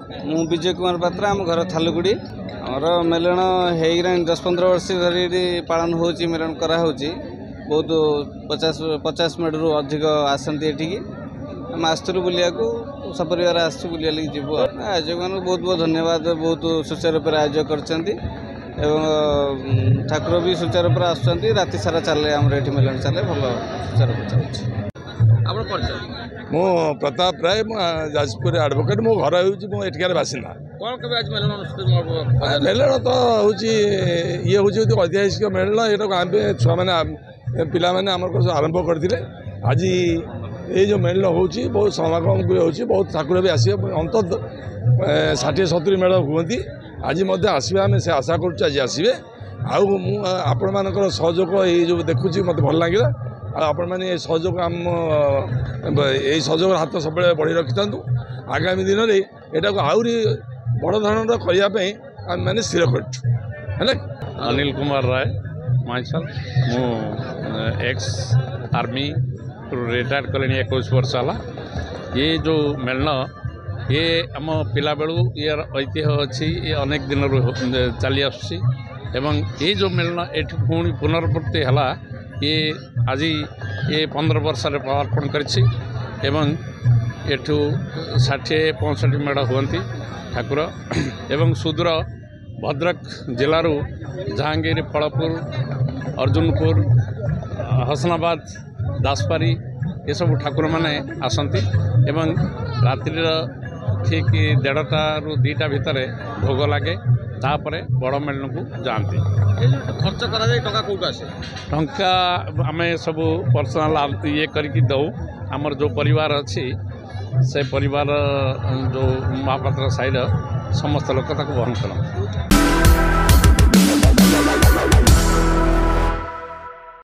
मु विजय कुमार पात्रा आम घर थालुगुड़ी आमर मेलन हो 10-15 वर्ष धरी पालन हो मेलन कराऊँ बहुत 50 मिनट रु अधिक आसती एठिकी आम आसलु बुलिया सपरिवार आसू बुलिया लगी जीव आयोजक मान बहुत बहुत धन्यवाद बहुत सुचारू रूप आयोजक कर ठाकुर भी सुचारू रूप आसुँच राति सारा चले आम मेलन चले भल सुचारू रूप चलती मु प्रताप राय जाजपुर एडवोकेट मो घर होठार बासिंदा मेलन तो हूँ ये हूँ ऐतिहासिक मेलन ये छुआ मैंने पिला मैंने आरंभ करते आज ये जो मेलन हो बहुत समागम भी हो बहुत ठाकुर भी आसे अंत 60-70 मेल हुए आज आसवे आम से आशा करुँ आज आसवे आपण मान सहयोग ये जो देखुची मत भल लगे आपण मैंने सहयोग आम यही सहयोग हाथ सब बढ़ी रखि था आगामी दिन में यहाँ को आहरी बड़ धरण करने आम मैंने स्थिर कर अनिल कुमार राय माइसल मु एक्स आर्मी रिटायर कले 21 वर्ष है ये जो मेलन ये आम पिला बेलू ये ऐतिह्य अच्छी ये अनेक दिन चली आसुची एवं ये जो मेलन ये पुणी पुनरावृत्ति है ये आज ये 15 वर्ष पदार्पण करें एठू 60-65 मेढ़ हुए ठाकुर एवं सुदूर भद्रक जिलू जहांगीर फलपुर अर्जुनपुर हसनाबाद दासपारी ये सब ठाकुर माने आसती एवं रात्रि ठीक 1:30 ରୁ 2ଟା भितर भोग लगे तापरे बड़ मेलन को जाती खर्च करा टका कौट आसे टंका आम सब पर्सनाल ये करके दऊ आमर जो परिवार अच्छी से परिवार जो महापात्र साइड समस्त लोक वहन कर